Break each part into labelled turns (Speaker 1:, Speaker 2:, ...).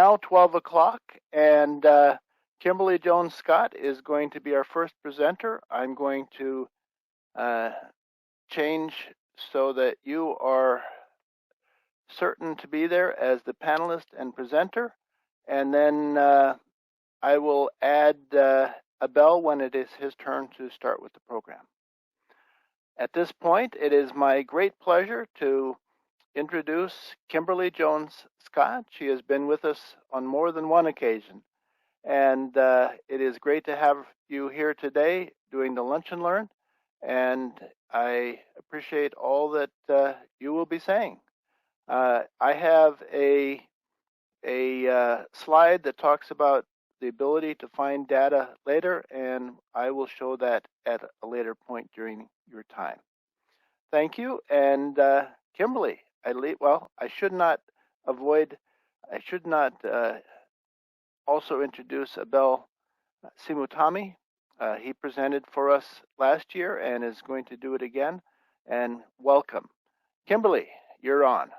Speaker 1: now 12 o'clock, and Kimberly Jones-Scott is going to be our first presenter. I'm going to change so that you are certain to be there as the panelist and presenter, and then I will add Abel when it is his turn to start with the program. At this point, it is my great pleasure to introduce Kimberly Jones-Scott. She has been with us on more than one occasion, and it is great to have you here today doing the Lunch and Learn, and I appreciate all that you will be saying. I have a slide that talks about the ability to find data later, and I will show that at a later point during your time. Thank you, and Kimberly, I should not also introduce Abel Simutami. He presented for us last year and is going to do it again, and welcome. Kimberly, you're on.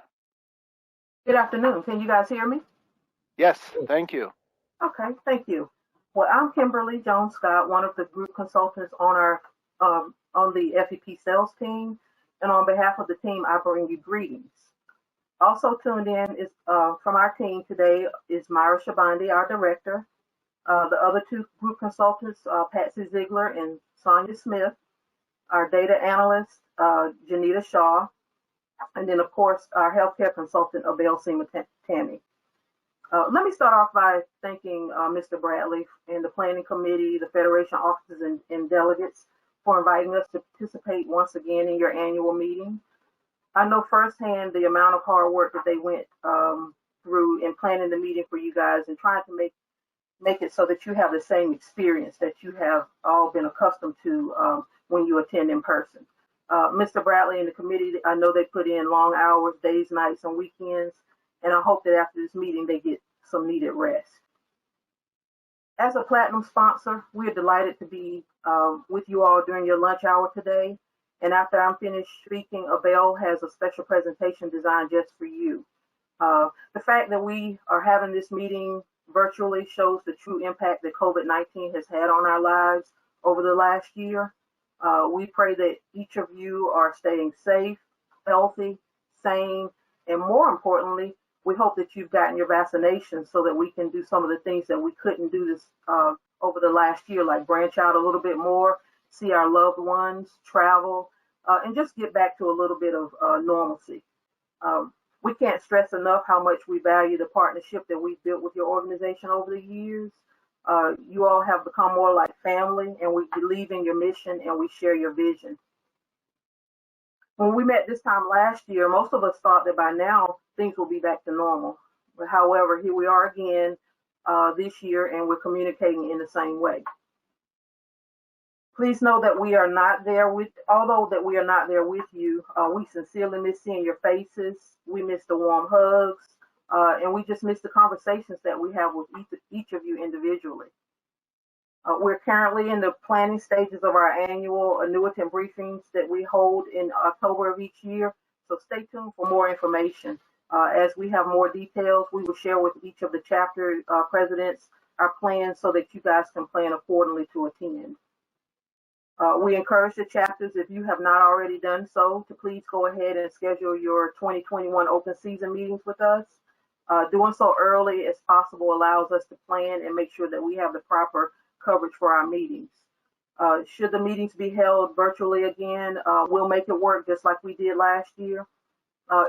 Speaker 2: Good afternoon. Can you guys hear me?
Speaker 1: Yes, thank you.
Speaker 2: Okay, thank you. Well, I'm Kimberly Jones-Scott, one of the group consultants on our on the FEP sales team, and on behalf of the team, I bring you greetings. Also tuned in is from our team today is Myra Shabandi, our director. The other two group consultants, Patsy Ziegler and Sonia Smith, our data analyst, Janita Shaw, and then, of course, our healthcare consultant, Abel Simutami. Let me start off by thanking Mr. Bradley and the planning committee, the Federation officers and delegates for inviting us to participate once again in your annual meeting. I know firsthand the amount of hard work that they went through in planning the meeting for you guys and trying to make it so that you have the same experience that you have all been accustomed to when you attend in person. Mr. Bradley and the committee, I know they put in long hours, days, nights, and weekends, and I hope that after this meeting they get some needed rest. As a Platinum sponsor, we're delighted to be with you all during your lunch hour today. And after I'm finished speaking, Abel has a special presentation designed just for you. The fact that we are having this meeting virtually shows the true impact that COVID-19 has had on our lives over the last year. We pray that each of you are staying safe, healthy, sane, and more importantly, we hope that you've gotten your vaccination so that we can do some of the things that we couldn't do this over the last year, like branch out a little bit more, see our loved ones, travel, and just get back to a little bit of normalcy. We can't stress enough how much we value the partnership that we've built with your organization over the years. You all have become more like family, and we believe in your mission and we share your vision. When we met this time last year, most of us thought that by now things will be back to normal. But however, here we are again this year, and we're communicating in the same way. Please know that we are not there with, although that we are not there with you, we sincerely miss seeing your faces. We miss the warm hugs, and we just miss the conversations that we have with each of you individually. We're currently in the planning stages of our annual annuitant briefings that we hold in October of each year, so stay tuned for more information. As we have more details, we will share with each of the chapter presidents our plans so that you guys can plan accordingly to attend. We encourage the chapters, if you have not already done so, to please go ahead and schedule your 2021 open season meetings with us. Doing so early as possible allows us to plan and make sure that we have the proper coverage for our meetings. Should the meetings be held virtually again, we'll make it work just like we did last year.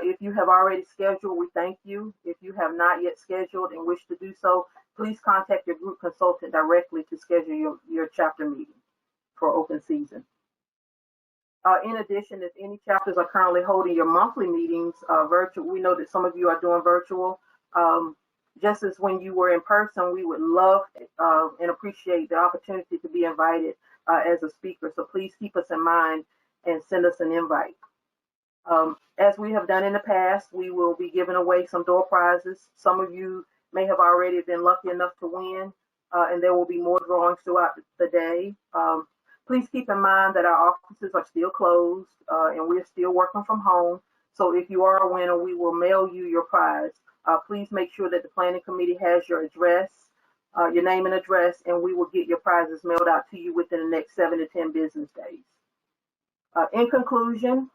Speaker 2: If you have already scheduled, we thank you. If you have not yet scheduled and wish to do so, please contact your group consultant directly to schedule your chapter meeting for open season. In addition, if any chapters are currently holding your monthly meetings virtual, we know that some of you are doing virtual. Just as when you were in person, we would love and appreciate the opportunity to be invited as a speaker. So please keep us in mind and send us an invite. As we have done in the past, we will be giving away some door prizes. Some of you may have already been lucky enough to win, and there will be more drawings throughout the day. Please keep in mind that our offices are still closed and we're still working from home. So if you are a winner, we will mail you your prize Please make sure that the planning committee has your address, your name and address, and we will get your prizes mailed out to you within the next 7 to 10 business days. In conclusion,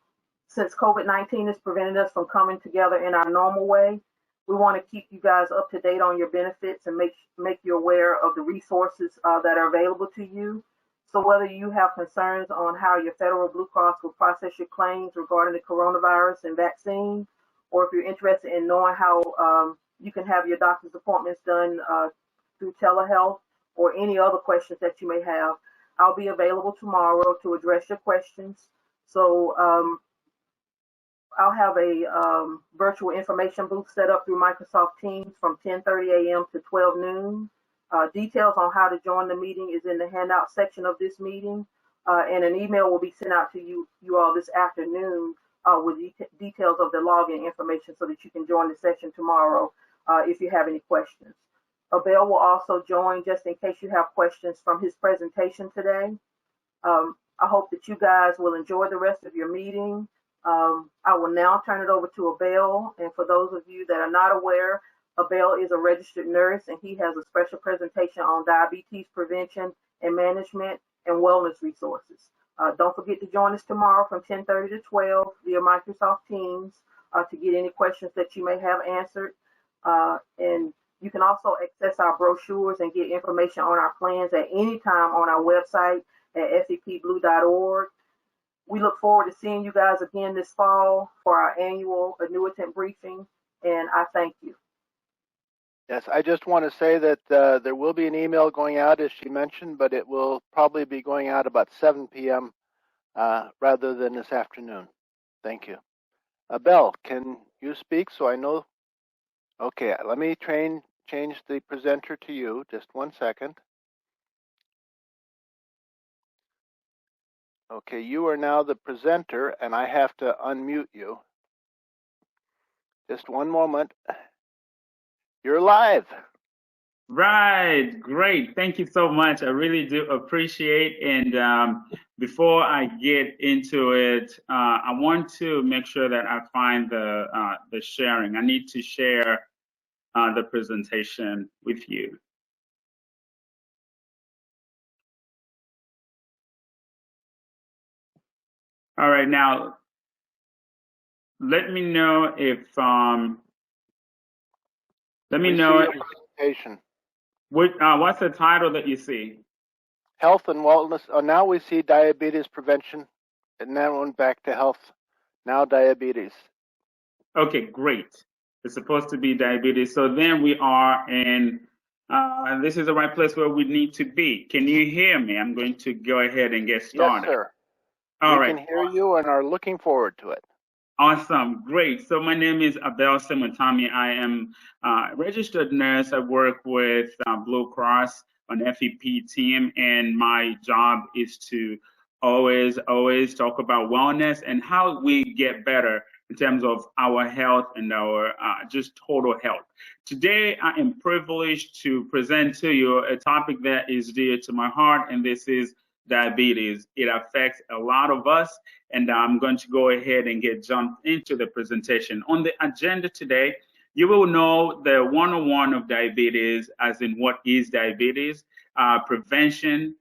Speaker 2: since COVID-19 has prevented us from coming together in our normal way, we want to keep you guys up to date on your benefits and make you aware of the resources that are available to you. So whether you have concerns on how your federal Blue Cross will process your claims regarding the coronavirus and vaccine, or if you're interested in knowing how you can have your doctor's appointments done through telehealth, or any other questions that you may have, I'll be available tomorrow to address your questions. So I'll have a virtual information booth set up through Microsoft Teams from 10:30 a.m. to 12 noon. Details on how to join the meeting is in the handout section of this meeting, and an email will be sent out to you all this afternoon with details of the login information so that you can join the session tomorrow if you have any questions. Abel will also join just in case you have questions from his presentation today. I hope that you guys will enjoy the rest of your meeting. I will now turn it over to Abel, and for those of you that are not aware, Abel is a registered nurse and he has a special presentation on diabetes prevention and management and wellness resources. Don't forget to join us tomorrow from 10:30 to 12 via Microsoft Teams to get any questions that you may have answered. And you can also access our brochures and get information on our plans at any time on our website at fepblue.org. We look forward to seeing you guys again this fall for our annual annuitant briefing, and I thank you.
Speaker 1: Yes, I just want to say that there will be an email going out, as she mentioned, but it will probably be going out about 7 p.m. Rather than this afternoon. Thank you. Abel, can you speak so I know? Okay, let me change the presenter to you. Just 1 second. Okay, you are now the presenter, and I have to unmute you. Just one moment. You're live.
Speaker 3: Right, great. Thank you so much. I really do appreciate. And before I get into it, I want to make sure that I find the sharing. I need to share the presentation with you. All right, now let me know if what's the title that you see?
Speaker 1: Health and wellness. Oh, now we see diabetes prevention, and then went back to health. Now diabetes.
Speaker 3: Okay, great. It's supposed to be diabetes. So then we are in. This is the right place where we need to be. Can you hear me? I'm going to go ahead and get started.
Speaker 1: Yes, sir.
Speaker 3: All
Speaker 1: we
Speaker 3: right.
Speaker 1: can hear you and are looking forward to it.
Speaker 3: Awesome, great. So my name is Abel Simutami. I am a registered nurse. I work with Blue Cross on FEP team, and my job is to always talk about wellness and how we get better in terms of our health and our just total health. Today, I am privileged to present to you a topic that is dear to my heart, and this is diabetes. It affects a lot of us, and I'm going to go ahead and jump into the presentation. On the agenda today, you will know the 101 of diabetes, as in what is diabetes, prevention,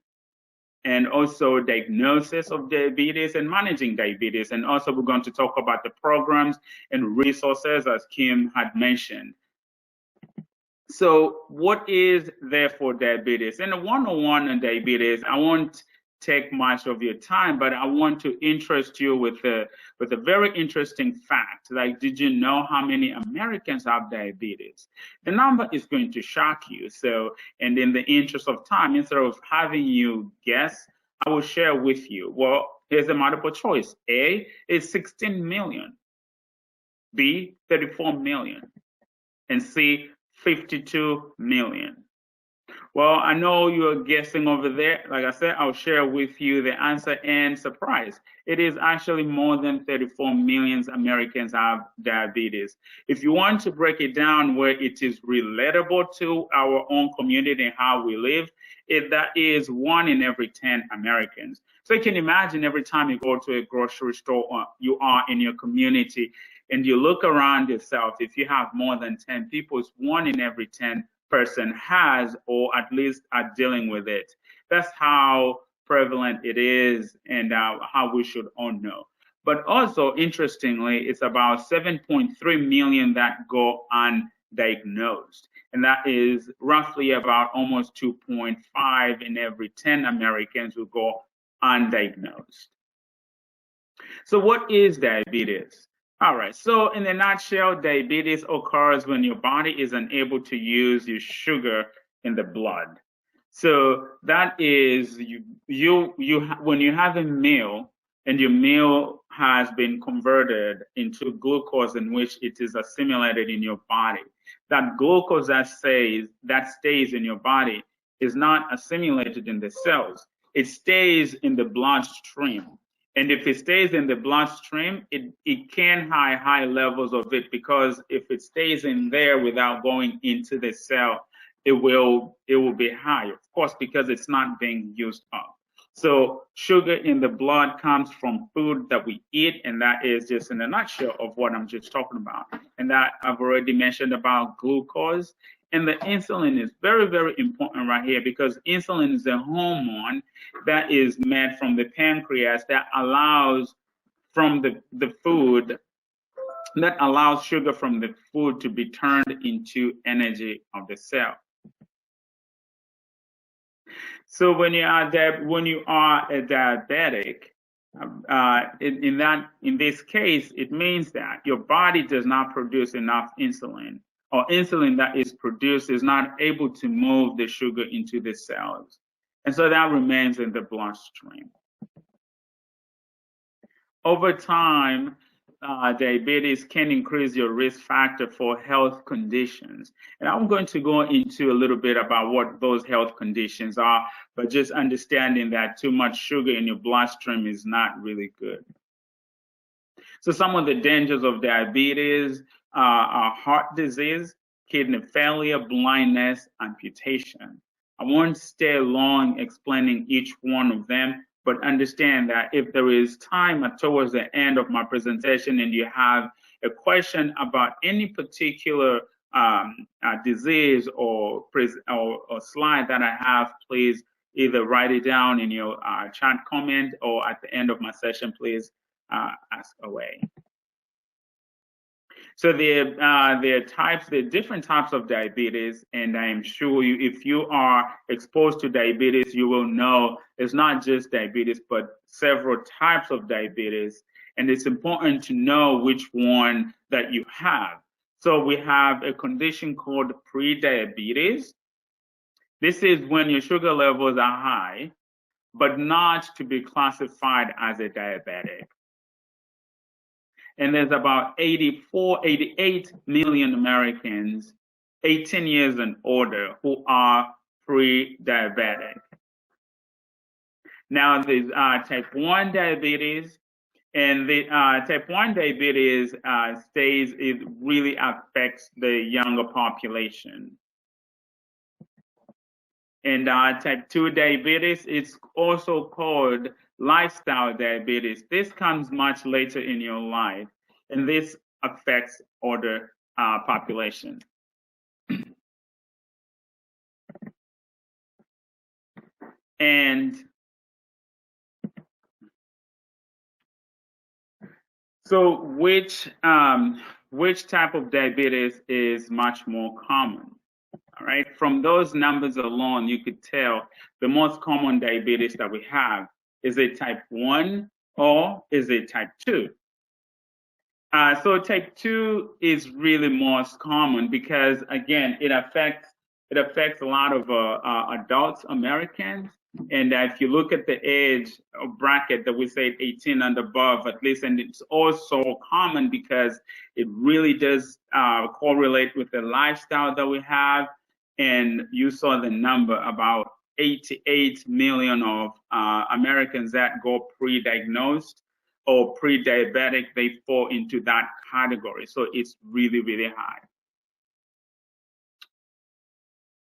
Speaker 3: and also diagnosis of diabetes and managing diabetes. And also we're going to talk about the programs and resources, as Kim had mentioned. So what is there for diabetes? In the 101 on diabetes, I won't take much of your time, but I want to interest you with a very interesting fact. Like, did you know how many Americans have diabetes? The number is going to shock you. So, and in the interest of time, instead of having you guess, I will share with you. Well, here's a multiple choice. A is 16 million. B, 34 million. And C, 52 million. Well, I know you're guessing over there. Like I said, I'll share with you the answer, and surprise, it is actually more than 34 million Americans have diabetes. If you want to break it down where it is relatable to our own community and how we live, that is 1 in every 10 Americans. So you can imagine every time you go to a grocery store or you are in your community, and you look around yourself, if you have more than 10 people, it's 1 in every 10 person has, or at least are dealing with it. That's how prevalent it is, and how we should all know. But also, interestingly, it's about 7.3 million that go undiagnosed. And that is roughly about almost 2.5 in every 10 Americans who go undiagnosed. So what is diabetes? All right, so in a nutshell, diabetes occurs when your body is unable to use your sugar in the blood. So that is when you have a meal and your meal has been converted into glucose in which it is assimilated in your body. That glucose that stays in your body is not assimilated in the cells. It stays in the bloodstream. And if it stays in the bloodstream, it can have high levels of it, because if it stays in there without going into the cell, it will be high, of course, because it's not being used up. So sugar in the blood comes from food that we eat, and that is just in a nutshell of what I'm just talking about. And that I've already mentioned about glucose. And the insulin is very, very important right here, because insulin is a hormone that is made from the pancreas that allows from the food, that allows sugar from the food to be turned into energy of the cell. So when you are a diabetic, in this case, it means that your body does not produce enough insulin, or insulin that is produced is not able to move the sugar into the cells. And so that remains in the bloodstream. Over time, diabetes can increase your risk factor for health conditions. And I'm going to go into a little bit about what those health conditions are, but just understanding that too much sugar in your bloodstream is not really good. So some of the dangers of diabetes are heart disease, kidney failure, blindness, amputation. I won't stay long explaining each one of them, but understand that if there is time towards the end of my presentation and you have a question about any particular disease or slide that I have, please either write it down in your chat comment, or at the end of my session, please ask away. So there are different types of diabetes, and I am sure if you are exposed to diabetes, you will know it's not just diabetes, but several types of diabetes, and it's important to know which one that you have. So we have a condition called pre-diabetes. This is when your sugar levels are high, but not to be classified as a diabetic. And there's about 88 million Americans 18 years and older who are pre-diabetic. Now there's type 1 diabetes, and the type 1 diabetes it really affects the younger population. And type 2 diabetes, it's also called lifestyle diabetes. This comes much later in your life, and this affects older population. And so which type of diabetes is much more common? All right, from those numbers alone, you could tell the most common diabetes that we have is a type 1 or is a type 2. So type 2 is really most common because, again, it affects a lot of adults, Americans. And if you look at the age bracket that we say 18 and above, at least, and it's also common because it really does correlate with the lifestyle that we have. And you saw the number, about 88 million of Americans that go pre-diagnosed or pre-diabetic, they fall into that category. So it's really, really high.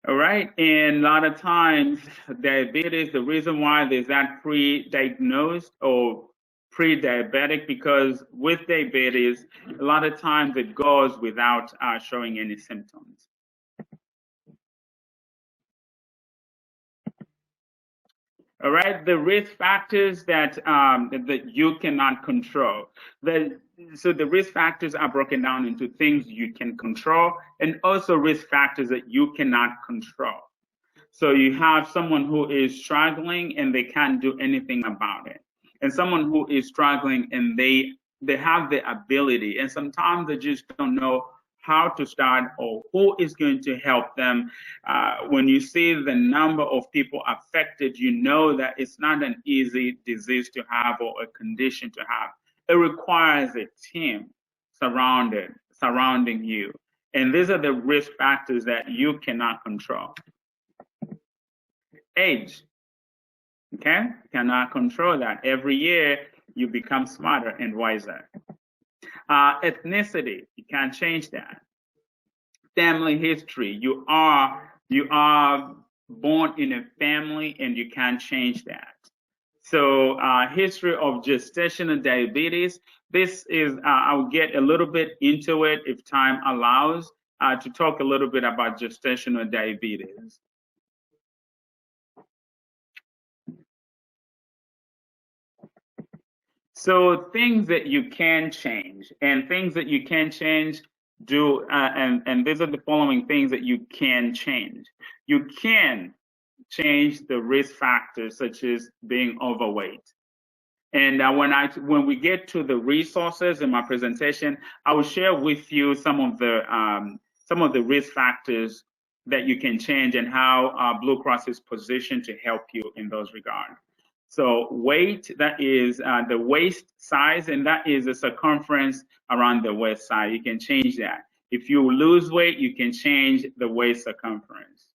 Speaker 3: All right, and a lot of times diabetes, the reason why there's that pre-diagnosed or pre-diabetic, because with diabetes, a lot of times it goes without showing any symptoms. All right, the risk factors that that you cannot control. So the risk factors are broken down into things you can control and also risk factors that you cannot control. So you have someone who is struggling and they can't do anything about it, and someone who is struggling and they have the ability, and sometimes they just don't know how to start or who is going to help them. When you see the number of people affected, you know that it's not an easy disease to have or a condition to have. It requires a team surrounding you. And these are the risk factors that you cannot control. Age, okay? Cannot control that. Every year you become smarter and wiser. Ethnicity, you can't change that. Family history, you are born in a family and you can't change that. So history of gestational diabetes, this is, I'll get a little bit into it if time allows, to talk a little bit about gestational diabetes. So things that you can change, and things that you can change and these are the following things that you can change. You can change the risk factors such as being overweight. And when we get to the resources in my presentation, I will share with you some of the risk factors that you can change and how Blue Cross is positioned to help you in those regards. So weight, that is the waist size, and that is the circumference around the waist side. You can change that. If you lose weight, you can change the waist circumference.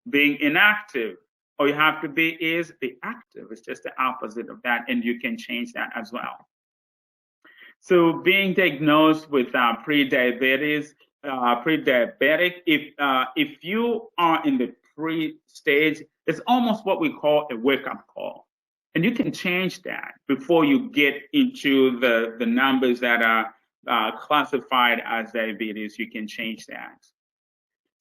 Speaker 3: Being inactive, all you have to be is be active. It's just the opposite of that, and you can change that as well. So being diagnosed with pre-diabetic, if you are in the pre-stage, it's almost what we call a wake-up call. And you can change that before you get into the numbers that are classified as diabetes. You can change that.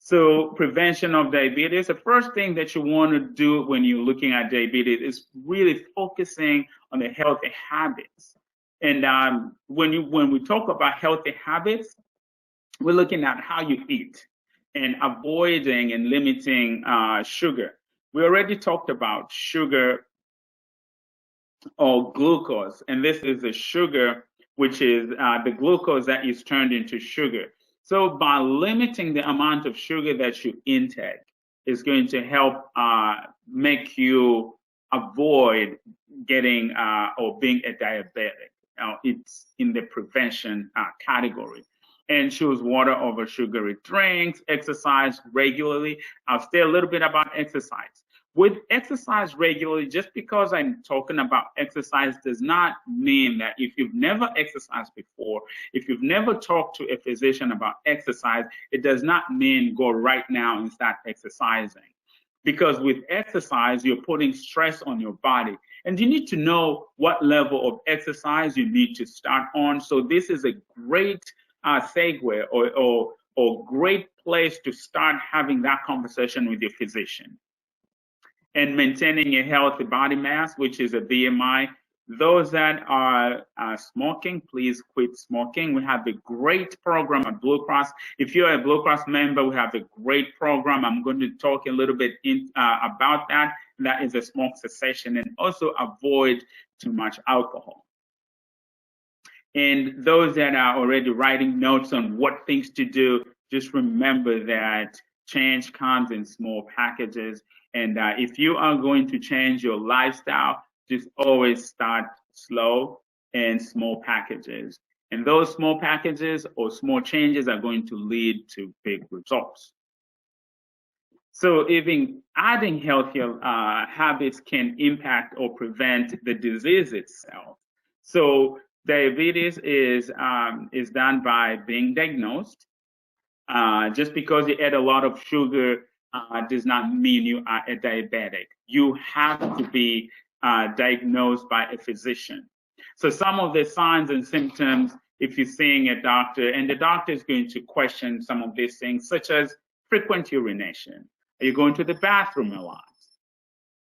Speaker 3: So prevention of diabetes, the first thing that you want to do when you're looking at diabetes is really focusing on the healthy habits. And when we talk about healthy habits, we're looking at how you eat and avoiding and limiting sugar. We already talked about sugar or glucose, and this is the sugar, which is the glucose that is turned into sugar. So by limiting the amount of sugar that you intake is going to help make you avoid getting or being a diabetic. It's in the prevention category. And choose water over sugary drinks, exercise regularly. I'll say a little bit about exercise. With exercise regularly, just because I'm talking about exercise does not mean that if you've never exercised before, if you've never talked to a physician about exercise, it does not mean go right now and start exercising. Because with exercise, you're putting stress on your body. And you need to know what level of exercise you need to start on. So this is a great segue or great place to start having that conversation with your physician. And maintaining a healthy body mass, which is a BMI. Those that are smoking, please quit smoking. We have a great program at Blue Cross. If you're a Blue Cross member, we have a great program. I'm going to talk a little bit about that. That is a smoke cessation, and also avoid too much alcohol. And those that are already writing notes on what things to do, just remember that change comes in small packages. And if you are going to change your lifestyle, just always start slow and small packages. And those small packages or small changes are going to lead to big results. So even adding healthier habits can impact or prevent the disease itself. So diabetes is done by being diagnosed. Just because you ate a lot of sugar does not mean you are a diabetic. You have to be diagnosed by a physician. So some of the signs and symptoms, if you're seeing a doctor, and the doctor is going to question some of these things, such as frequent urination. Are you going to the bathroom a lot?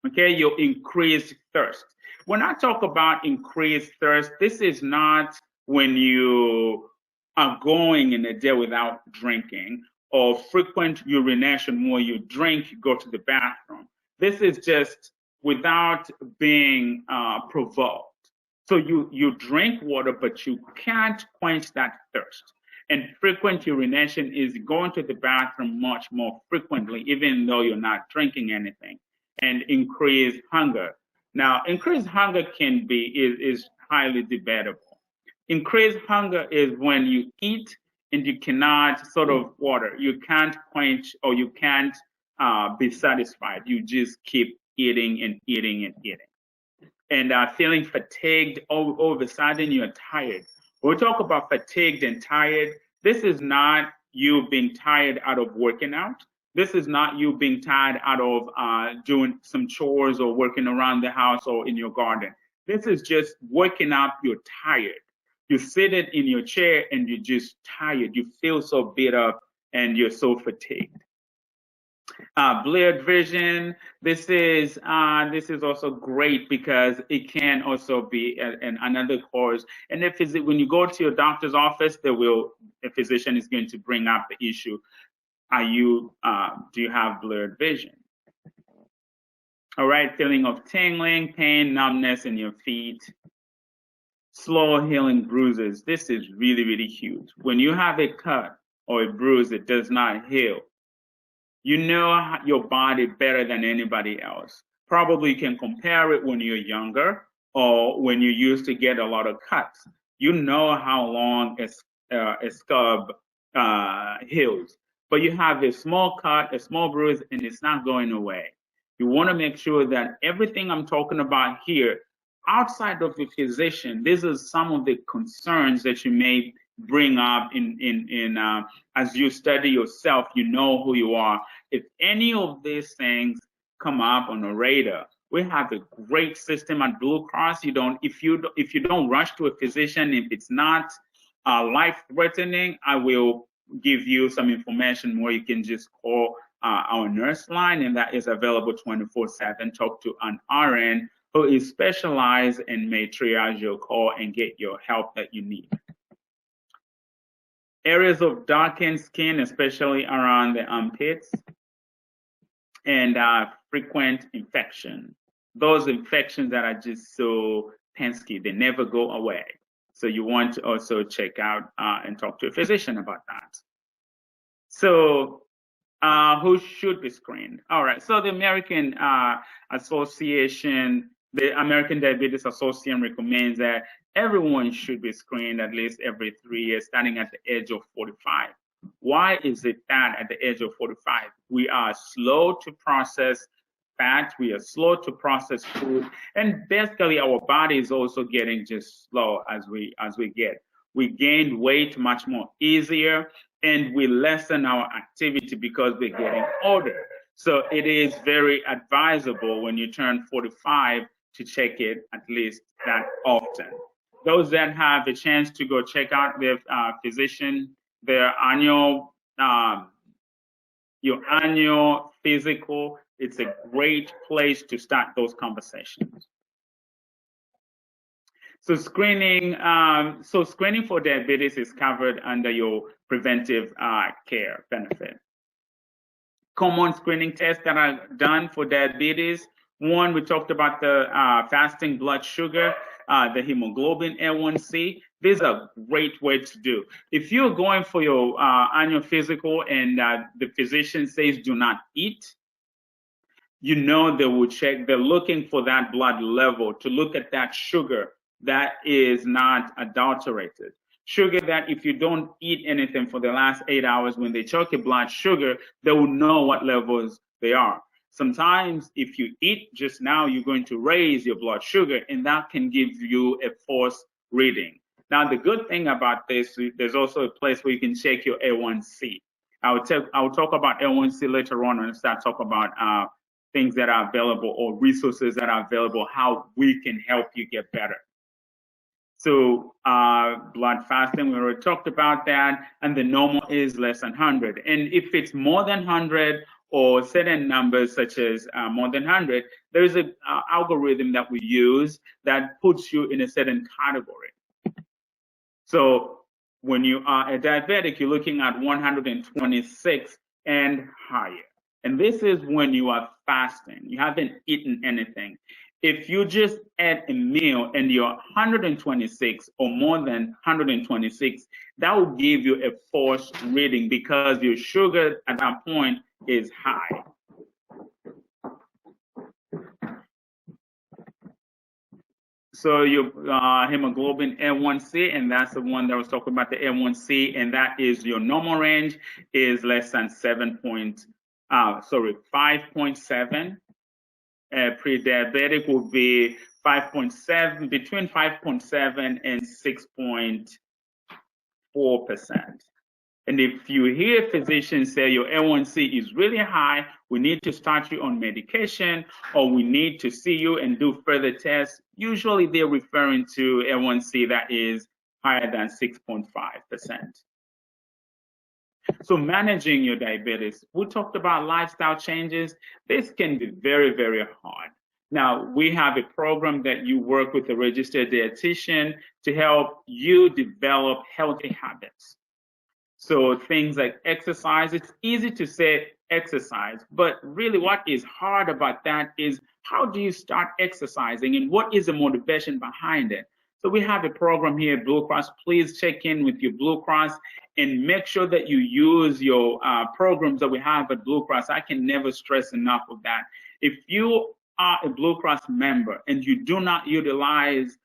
Speaker 3: Okay, your increased thirst. When I talk about increased thirst, this is not when you are going in a day without drinking, or frequent urination where you drink, you go to the bathroom. This is just without being provoked. So you drink water, but you can't quench that thirst. And frequent urination is going to the bathroom much more frequently, even though you're not drinking anything. And increased hunger. Now, increased hunger is highly debatable. Increased hunger is when you eat and you cannot you can't quench, or you can't be satisfied. You just keep eating and eating and eating. And feeling fatigued, all of a sudden you're tired. When we talk about fatigued and tired, this is not you being tired out of working out. This is not you being tired out of doing some chores or working around the house or in your garden. This is just waking up, you're tired. You sit in your chair and you're just tired. You feel so beat up and you're so fatigued. Blurred vision. This is also great because it can also be another cause. And when you go to your doctor's office, a physician is going to bring up the issue. Do you have blurred vision? All right, feeling of tingling, pain, numbness in your feet, slow healing bruises. This is really, really huge. When you have a cut or a bruise that does not heal, you know your body better than anybody else. Probably you can compare it when you're younger or when you used to get a lot of cuts. You know how long a scab heals. But you have a small cut, a small bruise, and it's not going away. You want to make sure that everything I'm talking about here, outside of the physician, these are some of the concerns that you may bring up as you study yourself. You know who you are. If any of these things come up on a radar, we have a great system at Blue Cross. If you don't rush to a physician, if it's not life-threatening, I will give you some information where you can just call our nurse line, and that is available 24/7. Talk to an RN who is specialized and may triage your call and get your help that you need. Areas of darkened skin, especially around the armpits, and frequent infection. Those infections that are just so pesky, they never go away. So you want to also check out and talk to a physician about that. So who should be screened? All right, so the American Diabetes Association recommends that everyone should be screened at least every 3 years, starting at the age of 45. Why is it that at the age of 45, we are slow to process fat, we are slow to process food, and basically our body is also getting just slow as we get. We gain weight much more easier, and we lessen our activity because we're getting older. So it is very advisable when you turn 45 to check it at least that often. Those that have a chance to go check out their physician, their your annual physical, it's a great place to start those conversations. So screening for diabetes is covered under your preventive care benefit. Common screening tests that are done for diabetes. One, we talked about the fasting blood sugar, the hemoglobin A1C. These are great ways to do. If you're going for your annual physical and the physician says do not eat, you know they will check. They're looking for that blood level to look at that sugar that is not adulterated. Sugar that if you don't eat anything for the last 8 hours, when they check your blood sugar, they will know what levels they are. Sometimes if you eat just now, you're going to raise your blood sugar, and that can give you a false reading. Now, the good thing about this, there's also a place where you can check your A1C. I will talk about A1C later on when I start talking about things that are available or resources that are available, how we can help you get better. So blood fasting, we already talked about that, and the normal is less than 100. And if it's more than 100 or certain numbers such as more than 100, there is an algorithm that we use that puts you in a certain category. So when you are a diabetic, you're looking at 126 and higher. And this is when you are fasting. You haven't eaten anything. If you just ate a meal and you're 126 or more than 126, that will give you a false reading because your sugar at that point is high. So your hemoglobin A1C, and that's the one that I was talking about, the A1C, and that is your normal range is less than 5.7. Pre-diabetic will be 5.7, between 5.7 and 6.4%. And if you hear physicians say your A1C is really high, we need to start you on medication, or we need to see you and do further tests, usually they're referring to A1C that is higher than 6.5%. So managing your diabetes, we talked about lifestyle changes. This can be very, very hard. Now, we have a program that you work with a registered dietitian to help you develop healthy habits. So things like exercise, it's easy to say exercise, but really what is hard about that is how do you start exercising and what is the motivation behind it? So we have a program here at Blue Cross. Please check in with your Blue Cross and make sure that you use your programs that we have at Blue Cross. I can never stress enough of that. If you are a Blue Cross member and you do not utilize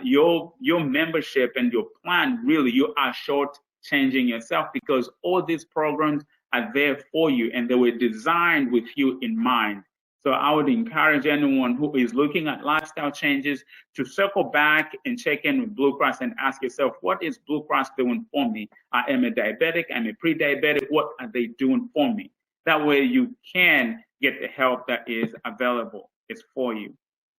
Speaker 3: your membership and your plan, really, you are short-changing yourself because all these programs are there for you and they were designed with you in mind. So I would encourage anyone who is looking at lifestyle changes to circle back and check in with Blue Cross and ask yourself, what is Blue Cross doing for me? I am a diabetic, I'm a pre-diabetic, what are they doing for me? That way you can get the help that is available. It's for you.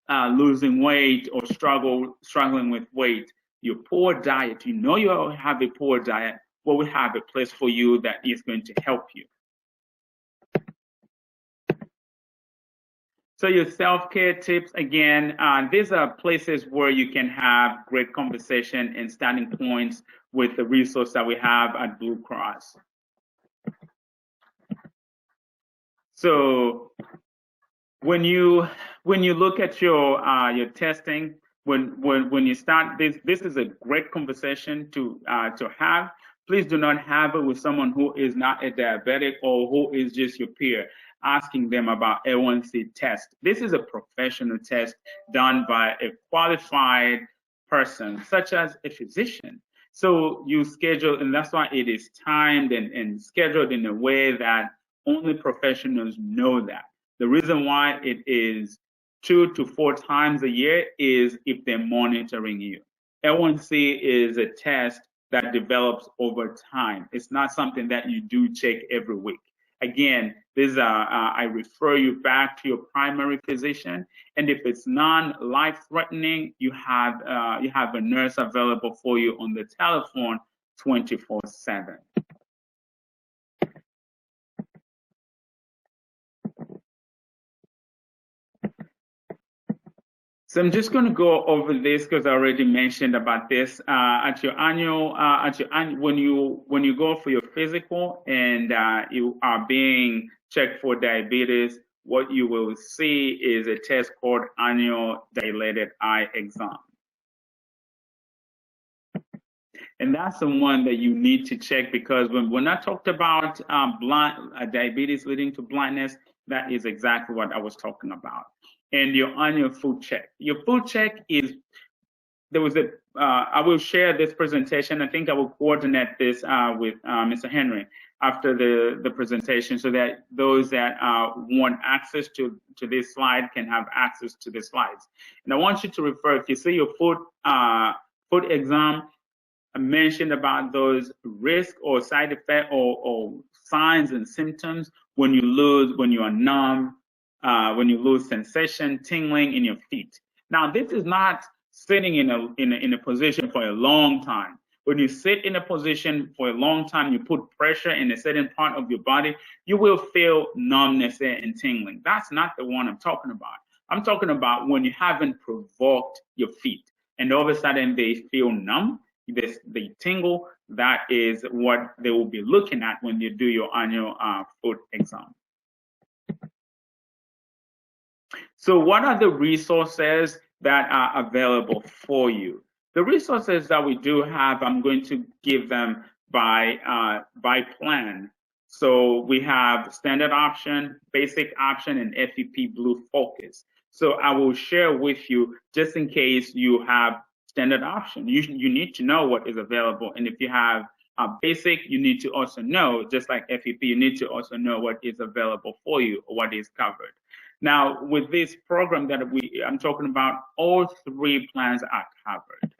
Speaker 3: Losing weight or struggling with weight, your poor diet, you know you have a poor diet, well, we have a place for you that is going to help you. So your self-care tips, again, these are places where you can have great conversation and starting points with the resource that we have at Blue Cross. So when you look at your testing, when you start this is a great conversation to have. Please do not have it with someone who is not a diabetic or who is just your peer, asking them about A1C test. This is a professional test done by a qualified person, such as a physician. So you schedule, and that's why it is timed and scheduled in a way that only professionals know that. The reason why it is 2 to 4 times a year is if they're monitoring you. A1C is a test that develops over time. It's not something that you do check every week. Again, I refer you back to your primary physician, and if it's non-life-threatening, you have a nurse available for you on the telephone 24/7. So I'm just going to go over this because I already mentioned about this. At your annual, when you go for your physical and you are being checked for diabetes, what you will see is a test called annual dilated eye exam. And that's the one that you need to check because when I talked about diabetes leading to blindness, that is exactly what I was talking about. And your annual food check. Your food check is, I will share this presentation. I think I will coordinate this with Mr. Henry after the presentation so that those that want access to this slide can have access to the slides. And I want you to refer, if you see your food exam, I mentioned about those risk or side effect or signs and symptoms when you are numb, when you lose sensation, tingling in your feet. Now, this is not sitting in a position for a long time. When you sit in a position for a long time, you put pressure in a certain part of your body, you will feel numbness and tingling. That's not the one I'm talking about. I'm talking about when you haven't provoked your feet and all of a sudden they feel numb, they tingle. That is what they will be looking at when you do your annual foot exam. So what are the resources that are available for you? The resources that we do have, I'm going to give them by plan. So we have standard option, basic option, and FEP Blue Focus. So I will share with you, just in case you have standard option, you need to know what is available. And if you have basic, you need to also know, just like FEP, you need to also know what is available for you or what is covered. Now, with this program that I'm talking about, all three plans are covered.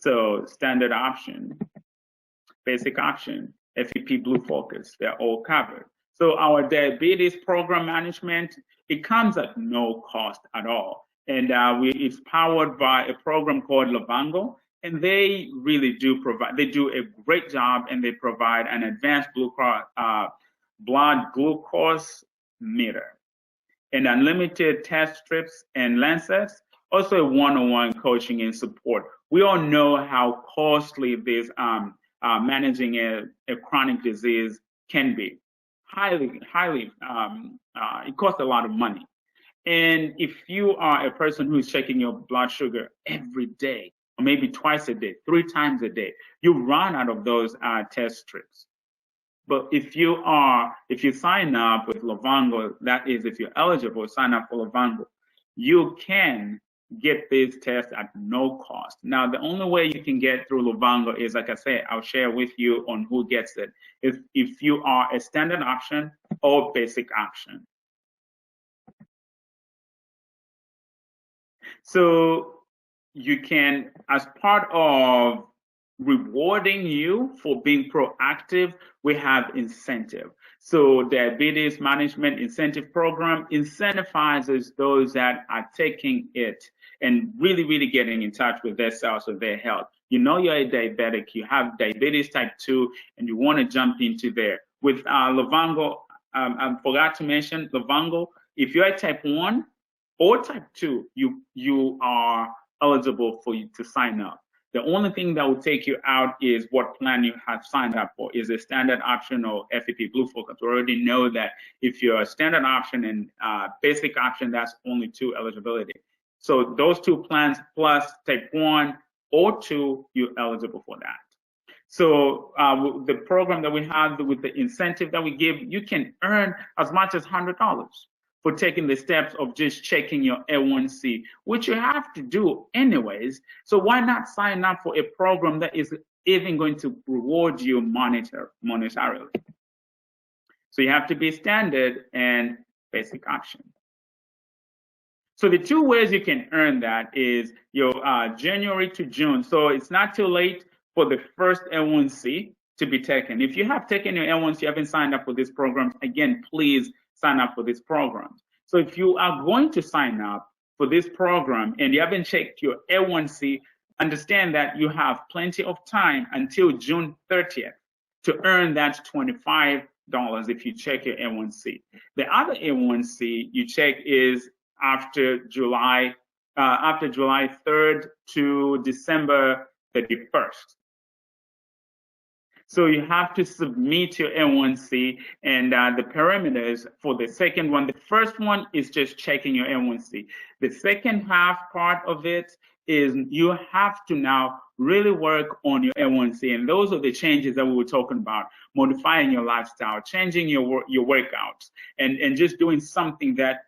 Speaker 3: So standard option, basic option, FEP Blue Focus, they're all covered. So our diabetes program management, it comes at no cost at all. And it's powered by a program called Livongo, and they really do provide, they do a great job, and they provide an advanced blood glucose meter and unlimited test strips and lancets, also a one-on-one coaching and support. We all know how costly this managing a chronic disease can be. Highly, it costs a lot of money. And if you are a person who is checking your blood sugar every day, or maybe twice a day, 3 times a day, you run out of those test strips. But if you sign up with Livongo, that is, if you're eligible, sign up for Livongo, you can get this test at no cost. Now, the only way you can get through Livongo is, like I said, I'll share with you on who gets it. If you are a standard option or basic option. So you can, as part of rewarding you for being proactive, we have incentive. So diabetes management incentive program incentivizes those that are taking it and really getting in touch with their selves or their health. You know you're a diabetic, you have diabetes type 2, and you want to jump into there. With Livongo, I forgot to mention Livongo, if you're a type 1 or type 2, you are eligible for you to sign up. The only thing that will take you out is what plan you have signed up for. Is a standard option or FEP Blue Focus? We already know that if you're a standard option and basic option, that's only 2 eligibility. So those 2 plans plus type 1 or 2, you're eligible for that. So the program that we have with the incentive that we give, you can earn as much as $100 for taking the steps of just checking your A1C, which you have to do anyways. So why not sign up for a program that is even going to reward you monetarily? So you have to be standard and basic option. So the 2 ways you can earn that is your January to June. So it's not too late for the first A1C to be taken. If you have taken your A1C, you haven't signed up for this program, again, please sign up for this program. So if you are going to sign up for this program and you haven't checked your A1C, understand that you have plenty of time until June 30th to earn that $25 if you check your A1C. The other A1C you check is after July 3rd to December 31st. So you have to submit your A1C and the parameters for the second one. The first one is just checking your A1C. The second half part of it is you have to now really work on your A1C. And those are the changes that we were talking about, modifying your lifestyle, changing your workouts, and just doing something that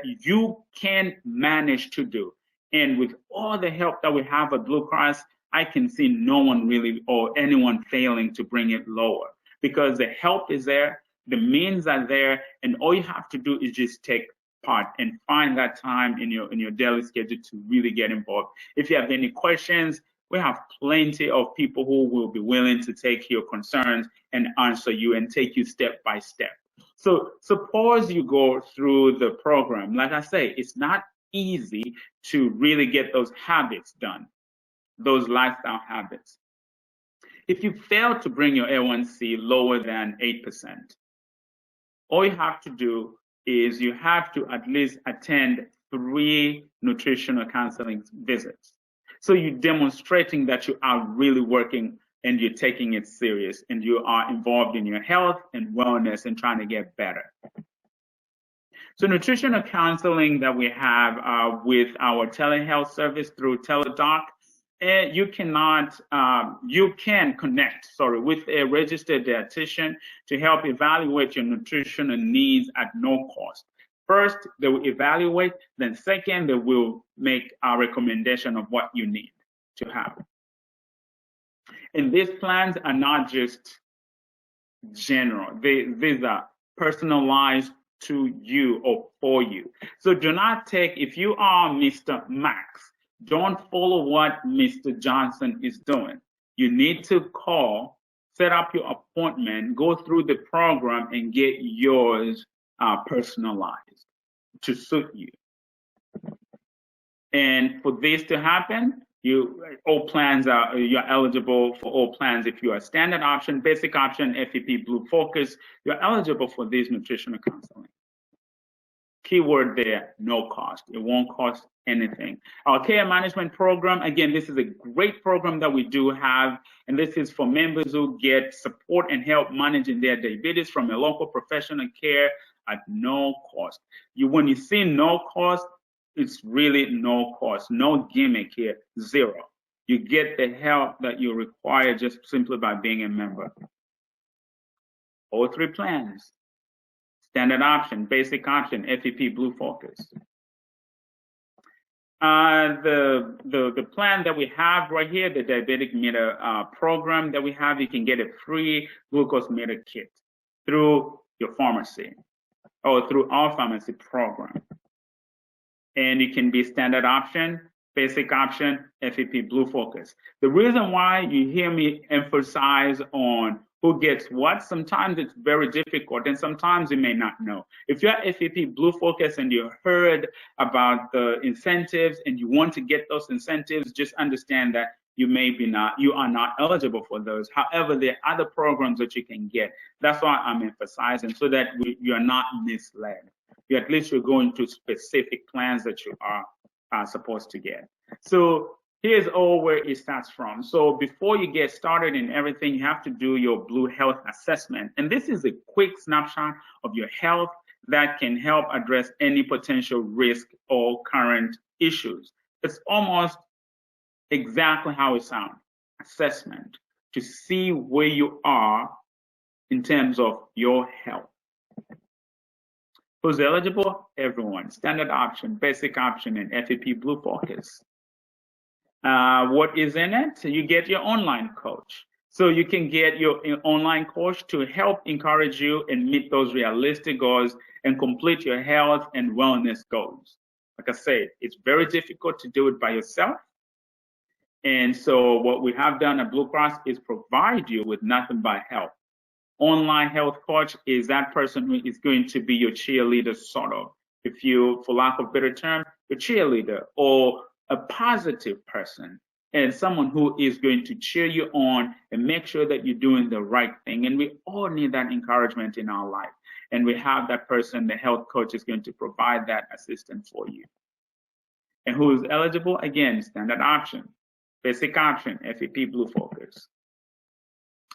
Speaker 3: you can manage to do. And with all the help that we have at Blue Cross, I can see no one really or anyone failing to bring it lower, because the help is there, the means are there, and all you have to do is just take part and find that time in your daily schedule to really get involved. If you have any questions, we have plenty of people who will be willing to take your concerns and answer you and take you step by step. So suppose you go through the program. Like I say, it's not easy to really get those habits done, those lifestyle habits. If you fail to bring your A1C lower than 8%, all you have to do is you have to at least attend 3 nutritional counseling visits. So you're demonstrating that you are really working and you're taking it serious and you are involved in your health and wellness and trying to get better. So nutritional counseling that we have with our telehealth service through TeleDoc, you can connect, with a registered dietitian to help evaluate your nutritional needs at no cost. First, they will evaluate, then second, they will make a recommendation of what you need to have. And these plans are not just general. These are personalized to you or for you. So do not take, if you are Mr. Max, don't follow what Mr. Johnson is doing. You need to call, set up your appointment, go through the program and get yours personalized to suit you. And for this to happen, you're eligible for all plans. If you are standard option, basic option, FEP, Blue Focus, you're eligible for this nutritional counseling. Keyword there, no cost. It won't cost anything. Our care management program, again, this is a great program that we do have, and this is for members who get support and help managing their diabetes from a local professional care at no cost. When you see no cost, it's really no cost, no gimmick here, zero. You get the help that you require just simply by being a member. All 3 plans. Standard option, basic option, FEP, Blue Focus. The plan that we have right here, the diabetic meter program that we have, you can get a free glucose meter kit through your pharmacy or through our pharmacy program. And it can be standard option, basic option, FEP, Blue Focus. The reason why you hear me emphasize on who gets what, sometimes it's very difficult and sometimes you may not know. If you're FEP Blue Focus and you heard about the incentives and you want to get those incentives, just understand that you are not eligible for those. However, there are other programs that you can get. That's why I'm emphasizing, so that you're not misled. At least you're going to specific plans that you are supposed to get. So here's all where it starts from. So before you get started in everything, you have to do your Blue Health Assessment. And this is a quick snapshot of your health that can help address any potential risk or current issues. It's almost exactly how it sounds, assessment, to see where you are in terms of your health. Who's eligible? Everyone. Standard option, basic option, and FEP Blue Focus. What is in it? You get your online coach. So you can get your online coach to help encourage you and meet those realistic goals and complete your health and wellness goals. Like I said, it's very difficult to do it by yourself. And so what we have done at Blue Cross is provide you with nothing but help. Online health coach is that person who is going to be your cheerleader, sort of. If you, for lack of a better term, your cheerleader, or a positive person, and someone who is going to cheer you on and make sure that you're doing the right thing. And we all need that encouragement in our life. And we have that person, the health coach, is going to provide that assistance for you. And who is eligible? Again, standard option, basic option, FEP Blue Focus.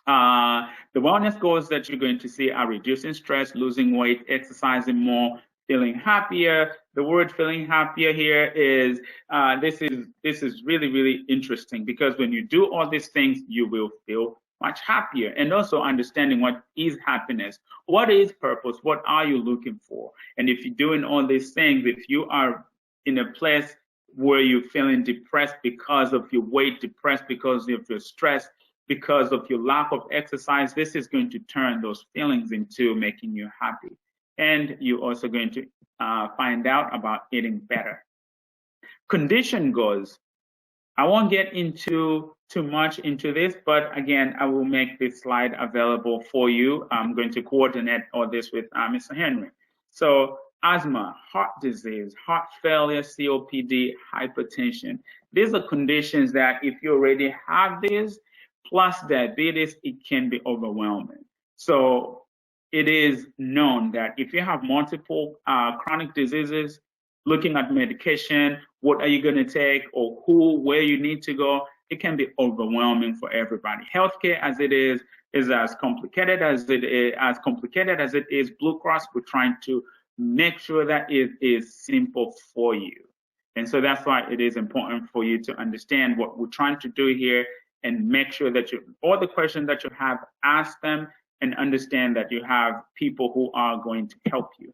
Speaker 3: The wellness goals that you're going to see are reducing stress, losing weight, exercising more, feeling happier. The word feeling happier here is, this is really, really interesting, because when you do all these things, you will feel much happier. And also understanding what is happiness, what is purpose, what are you looking for? And if you're doing all these things, if you are in a place where you're feeling depressed because of your weight, depressed because of your stress, because of your lack of exercise, this is going to turn those feelings into making you happy. And you're also going to find out about eating better. Condition goals. I won't get into too much into this, but again, I will make this slide available for you. I'm going to coordinate all this with Mr. Henry. So asthma, heart disease, heart failure, COPD, hypertension. These are conditions that if you already have this, plus diabetes, it can be overwhelming. So it is known that if you have multiple chronic diseases, looking at medication, what are you going to take, or where you need to go, it can be overwhelming for everybody. Healthcare as it is as complicated as it is. Blue Cross, we're trying to make sure that it is simple for you. And so that's why it is important for you to understand what we're trying to do here and make sure that all the questions that you have, ask them and understand that you have people who are going to help you.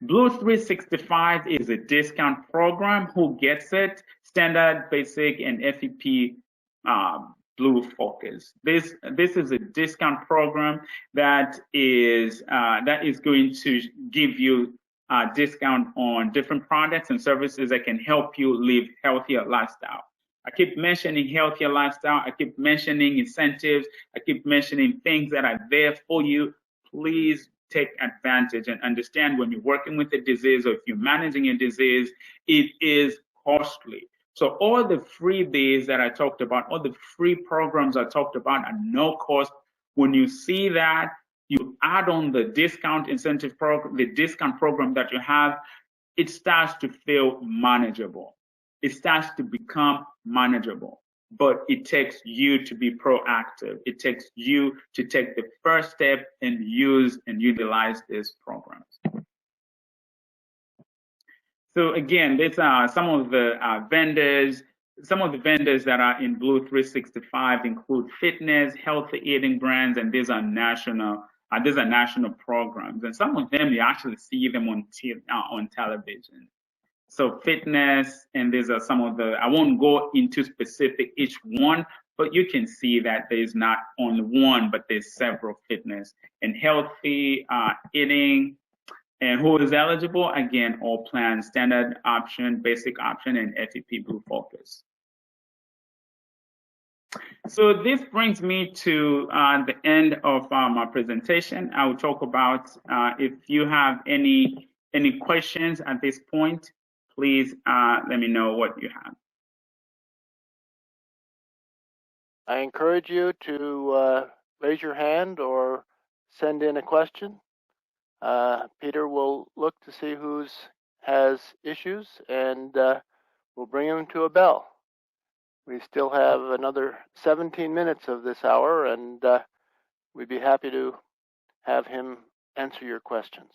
Speaker 3: Blue 365 is a discount program. Who gets it? Standard, basic, and FEP Blue Focus. This is a discount program that is going to give you a discount on different products and services that can help you live healthier lifestyle. I keep mentioning healthier lifestyle. I keep mentioning incentives. I keep mentioning things that are there for you. Please take advantage and understand when you're working with a disease, or if you're managing a disease, it is costly. So all the freebies that I talked about, all the free programs I talked about are no cost. When you see that, you add on the discount incentive program, the discount program that you have, it starts to feel manageable. It starts to become manageable. But it takes you to be proactive. It takes you to take the first step and use and utilize these programs. So again, these are some of the vendors. Some of the vendors that are in Blue 365 include fitness, healthy eating brands, and these are national programs. And some of them, you actually see them on television. So fitness, and these are some of the, I won't go into specific each one, but you can see that there's not only one, but there's several fitness and healthy eating. And who is eligible? Again, all plans, standard option, basic option, and FEP Blue Focus. So this brings me to the end of my presentation. I will talk about if you have any questions at this point, please let me know what you have.
Speaker 1: I encourage you to raise your hand or send in a question. Peter will look to see who has issues, and we'll bring them to Abel. We still have another 17 minutes of this hour, and we'd be happy to have him answer your questions.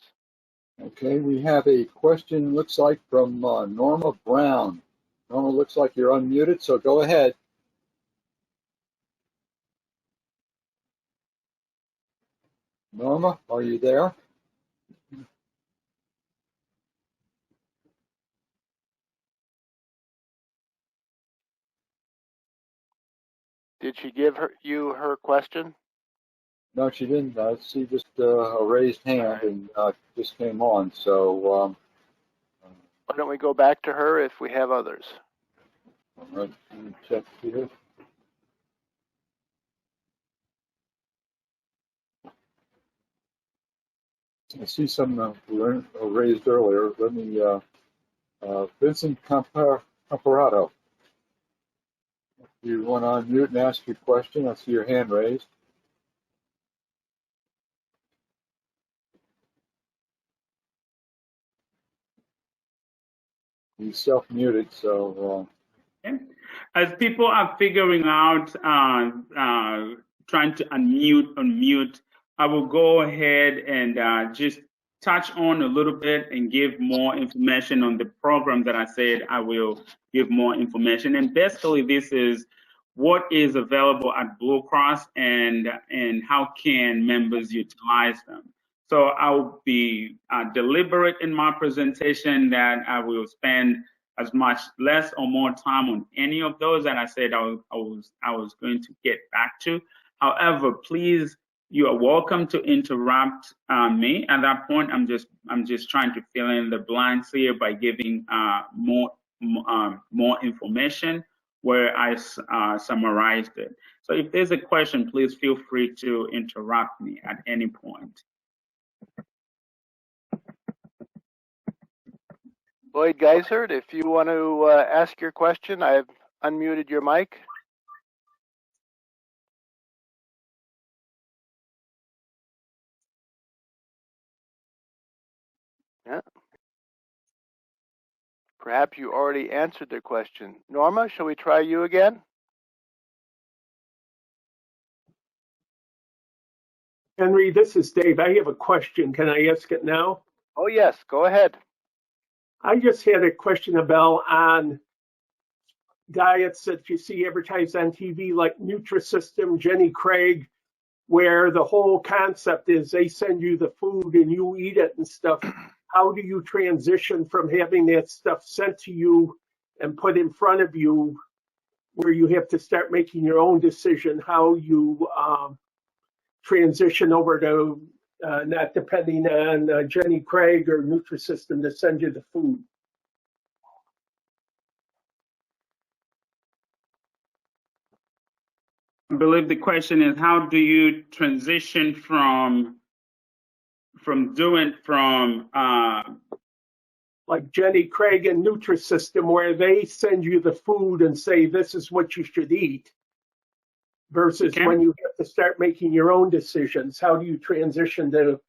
Speaker 4: Okay, we have a question, looks like from Norma Brown. Norma, looks like you're unmuted, so go ahead. Norma, are you there?
Speaker 1: Did she give you her question?
Speaker 4: No, she didn't. I see just a raised hand and just came on. So
Speaker 1: why don't we go back to her if we have others?
Speaker 4: All right, let me check here. I see some raised earlier. Let me, Vincent Comparato. If you want to unmute and ask your question, I see your hand raised. He's self-muted, so.
Speaker 3: As people are figuring out, trying to unmute, I will go ahead and just touch on a little bit and give more information on the program that I said I will give more information. And basically, this is what is available at Blue Cross and how can members utilize them. So I'll be deliberate in my presentation that I will spend as much less or more time on any of those that I said I was going to get back to. However, please, you are welcome to interrupt me. At that point, I'm just trying to fill in the blanks here by giving more information where I summarized it. So if there's a question, please feel free to interrupt me at any point.
Speaker 1: Lloyd Geisert, if you want to ask your question, I've unmuted your mic. Yeah. Perhaps you already answered their question. Norma, shall we try you again?
Speaker 5: Henry, this is Dave. I have a question. Can I ask it now?
Speaker 1: Oh, yes, go ahead.
Speaker 5: I just had a question, Abel, on diets that you see advertised on TV like Nutrisystem, Jenny Craig, where the whole concept is they send you the food and you eat it and stuff. How do you transition from having that stuff sent to you and put in front of you where you have to start making your own decision how you transition over to not depending on Jenny Craig or Nutrisystem to send you the food?
Speaker 3: I believe the question is, how do you transition from
Speaker 5: like Jenny Craig and Nutrisystem, where they send you the food and say this is what you should eat, versus when you have to start making your own decisions? How do you transition to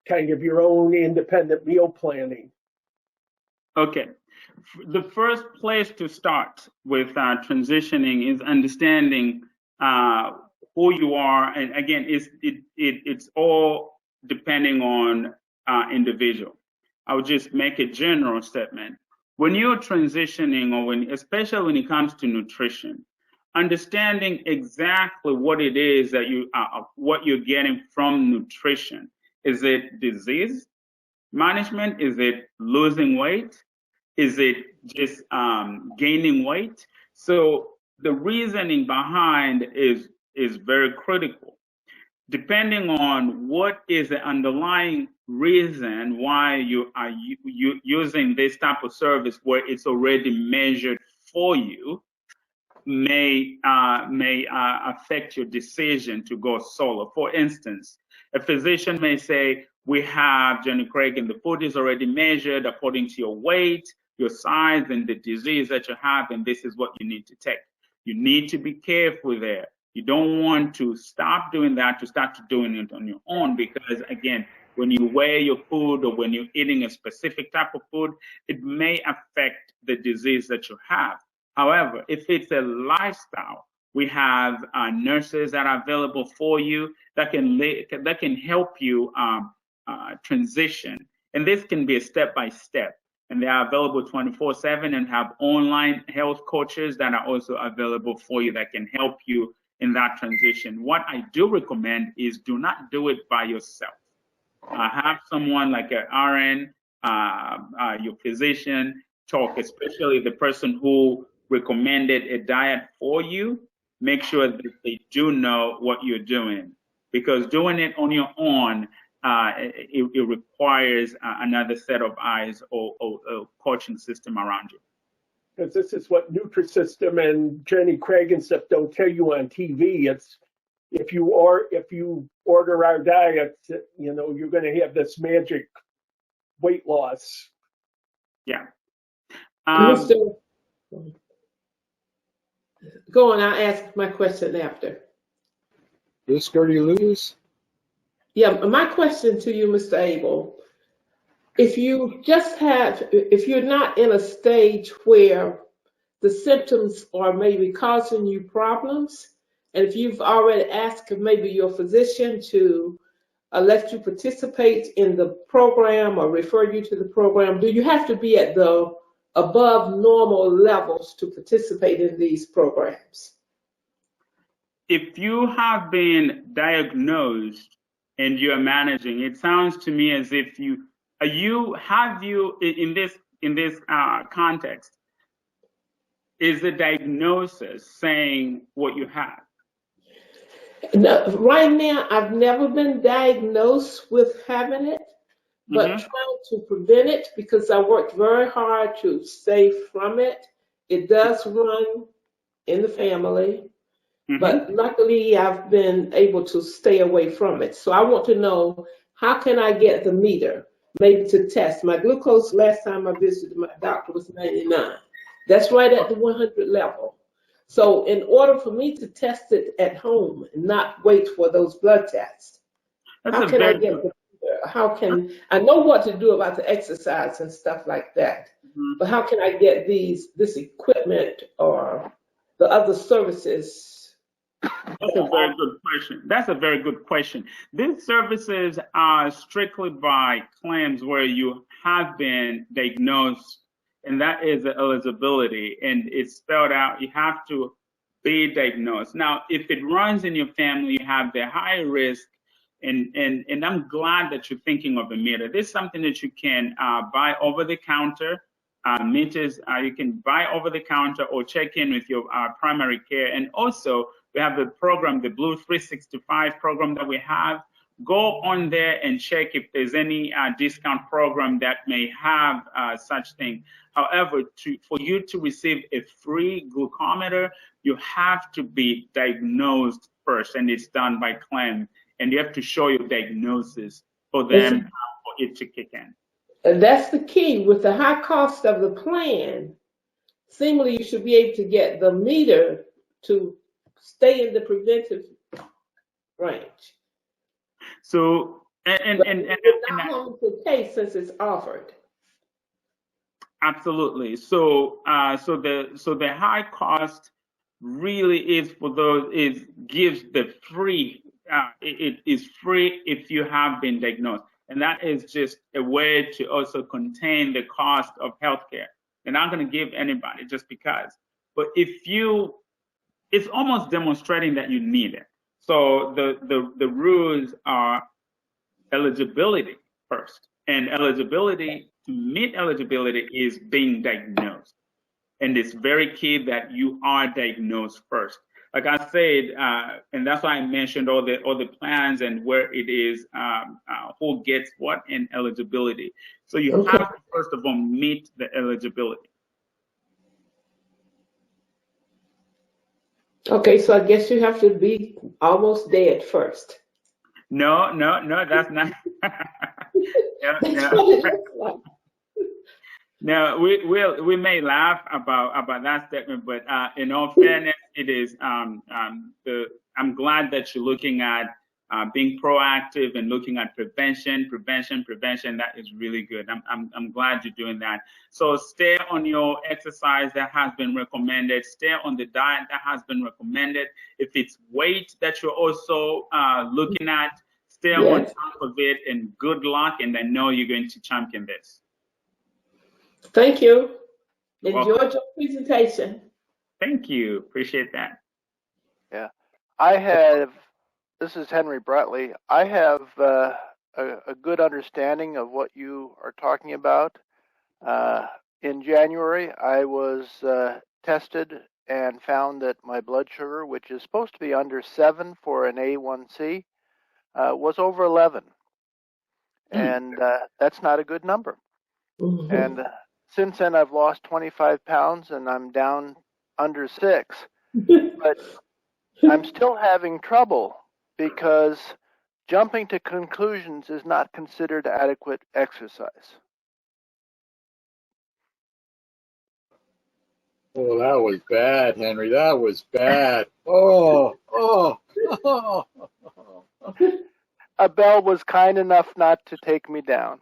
Speaker 5: kind of your own independent meal planning?
Speaker 3: Okay. The first place to start with transitioning is understanding who you are, and again, it's all depending on individual. I would just make a general statement. When you're transitioning, or especially when it comes to nutrition, understanding exactly what it is that what you're getting from nutrition. Is it disease management? Is it losing weight? Is it just gaining weight? So the reasoning behind is very critical. Depending on what is the underlying reason why you are using this type of service where it's already measured for you, may affect your decision to go solo. For instance, a physician may say, we have Jenny Craig and the food is already measured according to your weight, your size, and the disease that you have, and this is what you need to take. You need to be careful there. You don't want to stop doing that to start doing it on your own, because again, when you weigh your food or when you're eating a specific type of food, it may affect the disease that you have. However, if it's a lifestyle, we have nurses that are available for you that can help you transition. And this can be a step-by-step. And they are available 24/7 and have online health coaches that are also available for you that can help you in that transition. What I do recommend is do not do it by yourself. Have someone like an RN, your physician, talk, especially the person who recommended a diet for you. Make sure that they do know what you're doing, because doing it on your own, it requires another set of eyes or coaching system around you.
Speaker 5: Because this is what Nutrisystem and Jenny Craig and stuff don't tell you on TV. It's if you order our diet, you're going to have this magic weight loss.
Speaker 3: Yeah.
Speaker 6: Go on, I'll ask my question after.
Speaker 4: Miss Gertie Lewis?
Speaker 6: Yeah, my question to you, Mr. Abel, if you're not in a stage where the symptoms are maybe causing you problems, and if you've already asked maybe your physician to let you participate in the program or refer you to the program, do you have to be at the above normal levels to participate in these programs?
Speaker 3: If you have been diagnosed and you're managing, it sounds to me as if in this context, is the diagnosis saying what you have?
Speaker 6: No, right now, I've never been diagnosed with having it, but trying to prevent it, because I worked very hard to stay from it. It does run in the family, but luckily I've been able to stay away from it. So I want to know, how can I get the meter? maybe to test. My glucose last time I visited my doctor was 99. That's right at the 100 level. So in order for me to test it at home and not wait for those blood tests, how can I know what to do about the exercise and stuff like that, but how can I get this equipment or the other services?
Speaker 3: That's a very good question. That's a very good question. These services are strictly by claims where you have been diagnosed, and that is the eligibility, and it's spelled out. You have to be diagnosed. Now, if it runs in your family, you have the higher risk, and I'm glad that you're thinking of a meter. This is something that you can buy over the counter. Meters you can buy over the counter or check in with your primary care. And also, we have the program, the Blue 365 program that we have. Go on there and check if there's any discount program that may have such thing. However, for you to receive a free glucometer, you have to be diagnosed first, and it's done by claim. And you have to show your diagnosis for them for it to kick in.
Speaker 6: And that's the key. With the high cost of the plan, seemingly you should be able to get the meter to stay in the preventive range.
Speaker 3: So, and
Speaker 6: how long does it take since it's offered?
Speaker 3: Absolutely. So, so the high cost really is for those. It gives the free. It is free if you have been diagnosed. And that is just a way to also contain the cost of healthcare. They're not going to give anybody just because. But it's almost demonstrating that you need it. So the rules are eligibility first. And eligibility, to meet eligibility, is being diagnosed. And it's very key that you are diagnosed first. Like I said, and that's why I mentioned all the plans and where it is, who gets what in eligibility. So you have to first of all meet the eligibility.
Speaker 6: Okay, so I guess you have to be almost dead first.
Speaker 3: No, that's not. No, we may laugh about that statement, but in all fairness, it is. I'm glad that you're looking at being proactive and looking at prevention. That is really good. I'm glad you're doing that. So stay on your exercise that has been recommended. Stay on the diet that has been recommended. If it's weight that you're also looking at, stay on top of it. And good luck. And I know you're going to champion this.
Speaker 6: Thank you. Enjoyed your presentation.
Speaker 3: Thank you. Appreciate that.
Speaker 1: Yeah. This is Henry Bratley. I have a good understanding of what you are talking about. In January, I was tested and found that my blood sugar, which is supposed to be under 7 for an A1C, was over 11. And that's not a good number. And since then, I've lost 25 pounds and I'm down under 6. But I'm still having trouble because jumping to conclusions is not considered adequate exercise.
Speaker 4: Oh, that was bad, Henry. That was bad. Oh.
Speaker 1: Abel was kind enough not to take me down.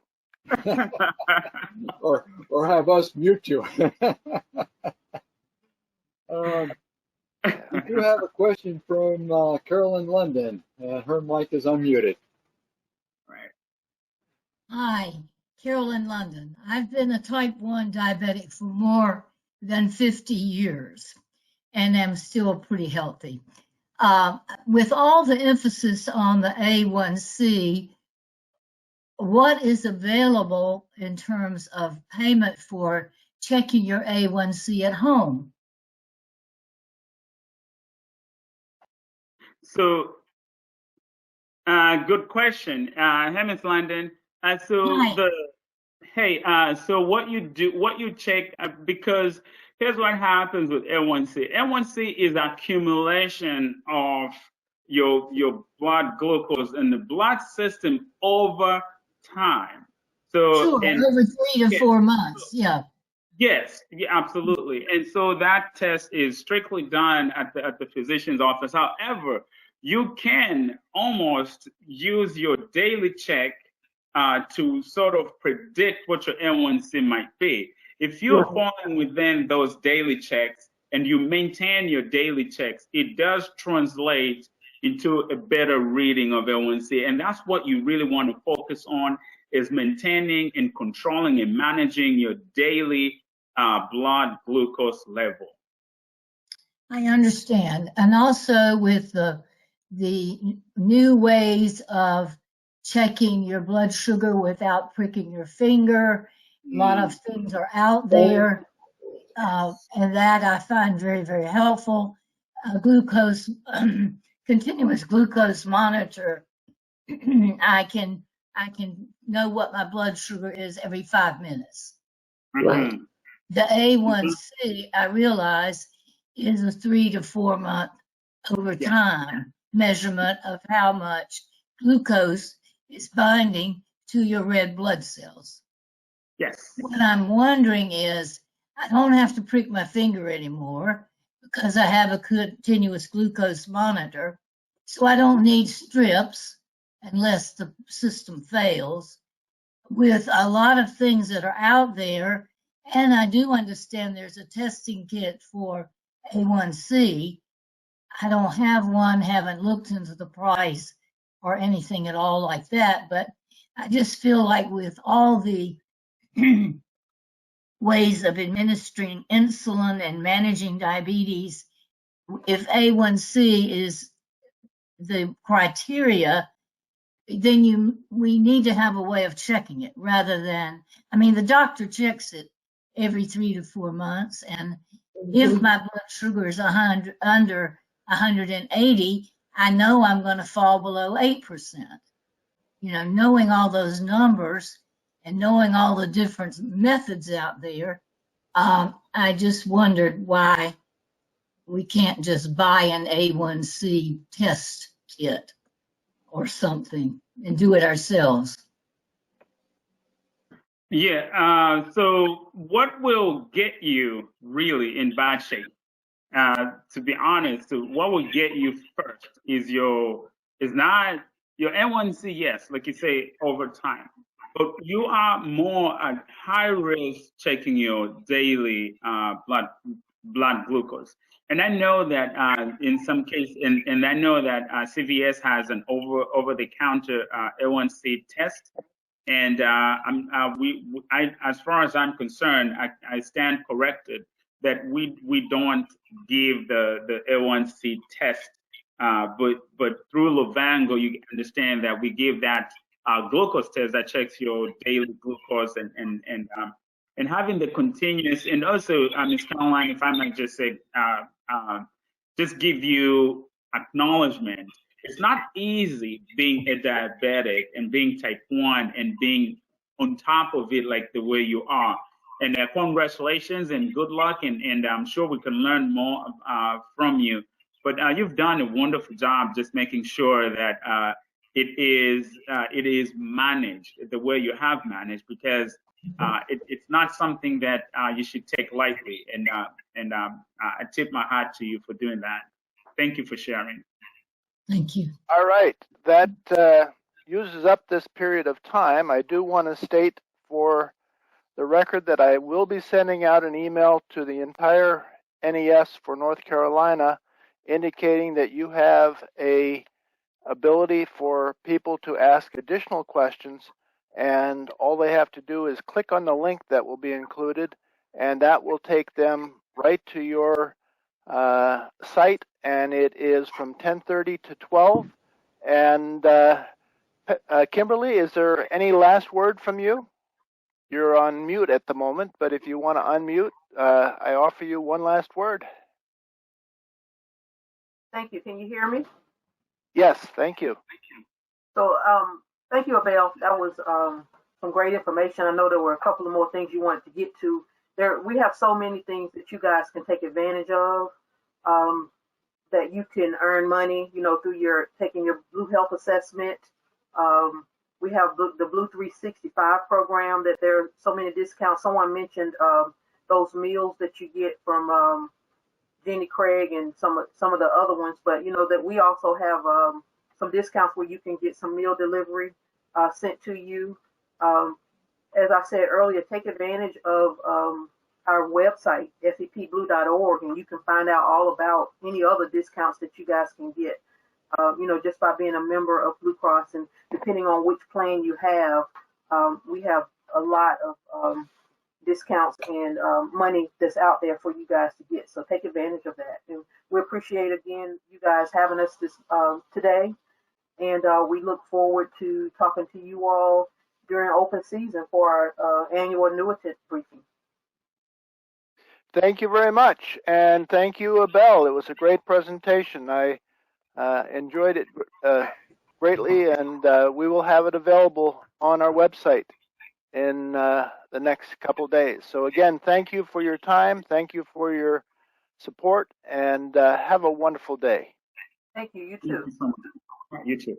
Speaker 4: or have us mute you. We do have a question from Carolyn London. Her mic is unmuted.
Speaker 3: Right.
Speaker 7: Hi, Carolyn London. I've been a type 1 diabetic for more than 50 years and am still pretty healthy. With all the emphasis on the A1C, what is available in terms of payment for checking your A1C at home?
Speaker 3: So, good question. Hey, Ms. London. So what you check, because here's what happens with A1C. A1C is accumulation of your blood glucose in the blood system over time. So,
Speaker 7: Sure,
Speaker 3: and
Speaker 7: over 3 to 4 months. Yeah.
Speaker 3: yes, yeah, absolutely. And so that test is strictly done at the physician's office. However, you can almost use your daily check to sort of predict what your A1C might be. If you're falling within those daily checks and you maintain your daily checks, it does translate into a better reading of A1C. And that's what you really want to focus on, is maintaining and controlling and managing your daily blood glucose level.
Speaker 7: I understand. And also with the new ways of checking your blood sugar without pricking your finger, a lot of things are out there, and that I find very, very helpful. Glucose, continuous glucose monitor. I can know what my blood sugar is every 5 minutes.
Speaker 6: Right.
Speaker 7: The A1C, I realize, is a 3 to 4 month over time measurement of how much glucose is binding to your red blood cells.
Speaker 3: Yes.
Speaker 7: What I'm wondering is, I don't have to prick my finger anymore because I have a continuous glucose monitor, so I don't need strips unless the system fails. With a lot of things that are out there, and I do understand there's a testing kit for A1C. I don't have one, haven't looked into the price or anything at all like that, but I just feel like with all the ways of administering insulin and managing diabetes, if A1C is the criteria, then we need to have a way of checking it rather than, I mean, the doctor checks it every 3 to 4 months. And if my blood sugar is under 180, I know I'm going to fall below 8%. You know, knowing all those numbers and knowing all the different methods out there, I just wondered why we can't just buy an A1C test kit or something and do it ourselves.
Speaker 3: Yeah, so what will get you really in bad shape? To be honest, so what will get you first is not your A1C, yes, like you say, over time. But you are more at high risk checking your daily blood glucose. And I know that in some cases, and I know that CVS has an over-the-counter A1C test. And as far as I'm concerned, I stand corrected that we don't give the A1C test, but through Luvango, you understand that we give that glucose test that checks your daily glucose and having the continuous, and also, Ms. Caroline, if I might just say, just give you acknowledgement. It's not easy being a diabetic and being type 1 and being on top of it like the way you are. And congratulations and good luck, and I'm sure we can learn more from you. But you've done a wonderful job just making sure that it is managed the way you have managed, because it's not something that you should take lightly. And I tip my hat to you for doing that. Thank you for sharing.
Speaker 7: Thank you.
Speaker 1: All right, that uses up this period of time. I do want to state for the record that I will be sending out an email to the entire NES for North Carolina indicating that you have a ability for people to ask additional questions, and all they have to do is click on the link that will be included, and that will take them right to your site, and it is from 10:30 to 12. And Kimberly, is there any last word from you? You're on mute at the moment, but if you want to unmute, I offer you one last word.
Speaker 2: Thank you. Can you hear me?
Speaker 1: Yes, thank you.
Speaker 2: So, thank you, Abel. That was some great information. I know there were a couple of more things you wanted to get to. We have so many things that you guys can take advantage of, that you can earn money, through taking your Blue Health assessment, We have the Blue 365 program that there are so many discounts. Someone mentioned those meals that you get from Jenny Craig and some of the other ones, but that we also have some discounts where you can get some meal delivery sent to you. As I said earlier, take advantage of our website, fepblue.org, and you can find out all about any other discounts that you guys can get, just by being a member of Blue Cross. And depending on which plan you have, we have a lot of discounts and money that's out there for you guys to get. So take advantage of that. And we appreciate, again, you guys having us this today. And we look forward to talking to you all during open season for our annual annuitant briefing.
Speaker 1: Thank you very much. And thank you, Abel. It was a great presentation. I enjoyed it greatly, and we will have it available on our website in the next couple days. So again, thank you for your time. Thank you for your support, and have a wonderful day.
Speaker 2: Thank you. You too.
Speaker 3: Thank you so much. You too.